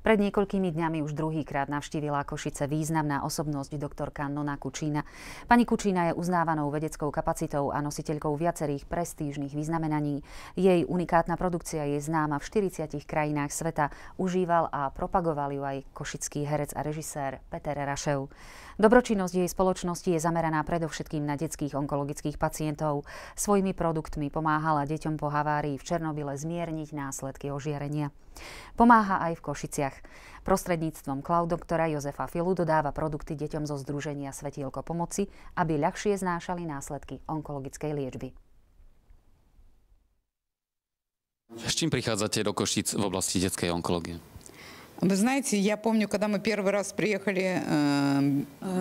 Pred niekoľkými dňami už druhýkrát navštívila Košice významná osobnosť doktorka Nona Kučína. Pani Kučína je uznávanou vedeckou kapacitou a nositeľkou viacerých prestížnych vyznamenaní. Jej unikátna produkcia je známa v 40 krajinách sveta. Užíval a propagoval ju aj košický herec a režisér Peter Rašev. Dobročinnosť jej spoločnosti je zameraná predovšetkým na detských onkologických pacientov. Svojimi produktmi pomáhala deťom po havárii v Černobyle zmierniť následky ožiarenia. Pomáha aj v Košiciach. Prostredníctvom cloud doktora Jozefa Filu dodáva produkty deťom zo združenia Svetielko pomoci, aby ľahšie znášali následky onkologickej liečby. S čím prichádzate do Košíc v oblasti detskej onkológie? Вы знаете, я помню, когда мы первый раз приехали...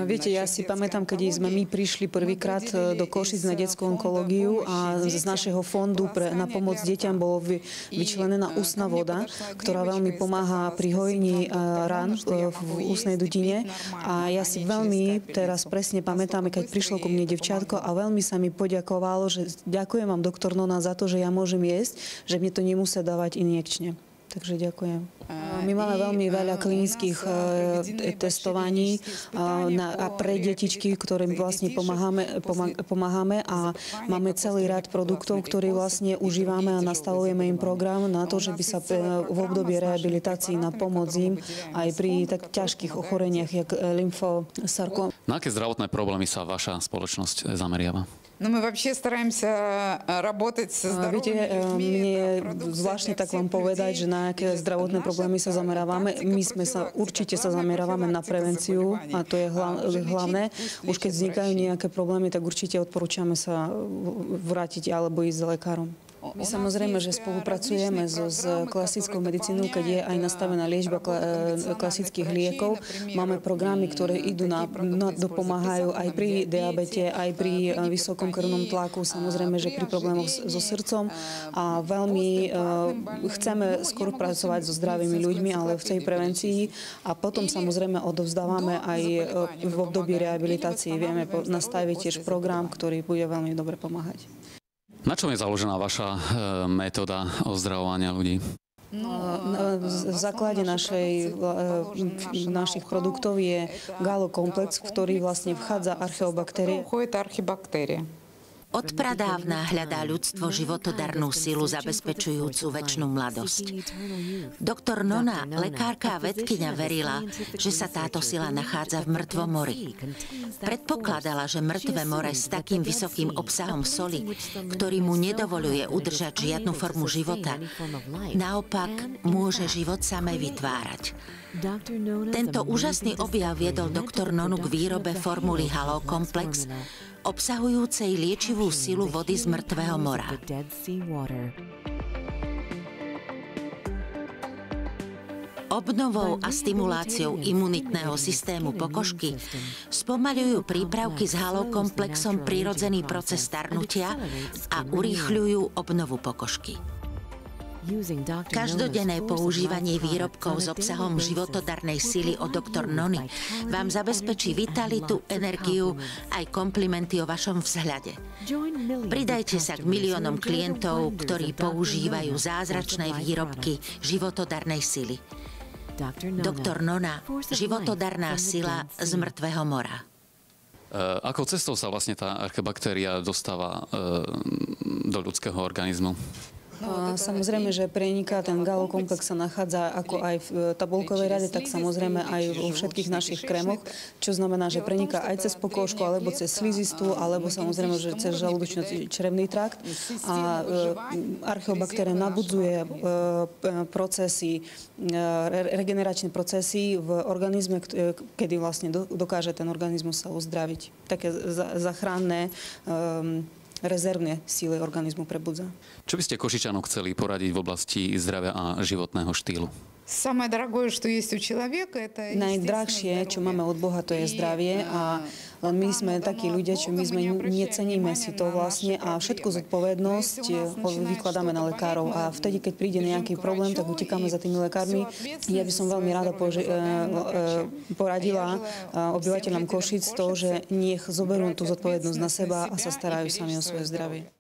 Viete, ja si pamätám, keď sme my prišli prvýkrát do Košic na detskú onkológiu a z našeho fondu na pomoc deťam bolo vyčlenená ústna voda, ktorá veľmi pomáha pri hojení rán v ústnej dutine. A ja si veľmi teraz presne pamätám, keď prišlo ku mne devčátko a veľmi sa mi poďakovalo, že ďakujem vám, doktor Nona, za to, že ja môžem jesť, že mne to nemusia dávať injekčne. Takže ďakujem. My máme veľmi veľa klinických testovaní a pre detičky, ktorým vlastne pomáhame a máme celý rad produktov, ktorý vlastne užívame a nastavujeme im program na to, že by sa v období rehabilitácií na pomoc im aj pri tak ťažkých ochoreniach, jak lymfosarkom. Na aké zdravotné problémy sa vaša spoločnosť zameriava? No my вообще стараемся работать со здоровыми людьми. Mne zvláštne tak vám povedať, že na aké zdravotné problémy sa zamerávame. My určite sa zamerávame na prevenciu a to je hlavné. Už keď vznikajú nejaké problémy, tak určite odporúčame sa vrátiť alebo ísť za lekárom. My samozrejme, že spolupracujeme s klasickou medicínou, keď je aj nastavená liečba klasických liekov. Máme programy, ktoré dopomáhajú aj pri diabete, aj pri vysokom krvnom tlaku, samozrejme, že pri problémoch so srdcom. A veľmi chceme skôr pracovať so zdravými ľuďmi, ale v tej prevencii. A potom samozrejme odovzdávame aj v období rehabilitácií. Vieme nastaviť tiež program, ktorý bude veľmi dobre pomáhať. Na čom je založená vaša metóda ozdravovania ľudí? V základe našich produktov je galokomplex, v ktorý vlastne vchádza archeobaktérie. Od pradávna hľadá ľudstvo životodarnú silu zabezpečujúcu večnú mladosť. Doktor Nona, lekárka a vedkyňa, verila, že sa táto sila nachádza v mŕtvom mori. Predpokladala, že mŕtve more s takým vysokým obsahom soli, ktorý mu nedovoľuje udržať žiadnu formu života, naopak môže život samej vytvárať. Tento úžasný objav viedol doktor Nonu k výrobe formuly Halo Komplex, obsahujúcej liečivú silu vody z mŕtvého mora. Obnovou a stimuláciou imunitného systému pokožky spomaľujú prípravky s halokomplexom prirodzený proces starnutia a urýchľujú obnovu pokožky. Každodenné používanie výrobkov s obsahom životodarnej sily od doktor Nony vám zabezpečí vitalitu, energiu aj komplimenty o vašom vzhľade. Pridajte sa k miliónom klientov, ktorí používajú zázračné výrobky životodarnej sily. Doktor Nona, životodarná sila z mŕtvého mora. Akou cestou sa vlastne tá archebaktéria dostáva do ľudského organizmu? Samozrejme, že preniká, ten galokomplex sa nachádza ako aj v tabuľkovej rade, tak samozrejme aj vo všetkých našich krémoch, čo znamená, že preniká aj cez pokožku, alebo cez slizistú, alebo samozrejme, že cez žalúdočno-črevný trakt. A archeobaktéria nabudzuje procesy, regeneračné procesy v organizme, kedy vlastne dokáže ten organizmus sa uzdraviť. Také záchranné rezervné síly organizmu prebudza. Čo by ste Košičanom chceli poradiť v oblasti zdravia a životného štýlu? Najdrahšie, čo máme od Boha, to je zdravie a len my sme takí ľudia, čo my neceníme si to vlastne a všetku zodpovednosť vykladáme na lekárov a vtedy, keď príde nejaký problém, tak utekáme za tými lekármi. Ja by som veľmi rada poradila obyvateľom Košic to, že nech zoberú tú zodpovednosť na seba a sa starajú sami o svoje zdravie.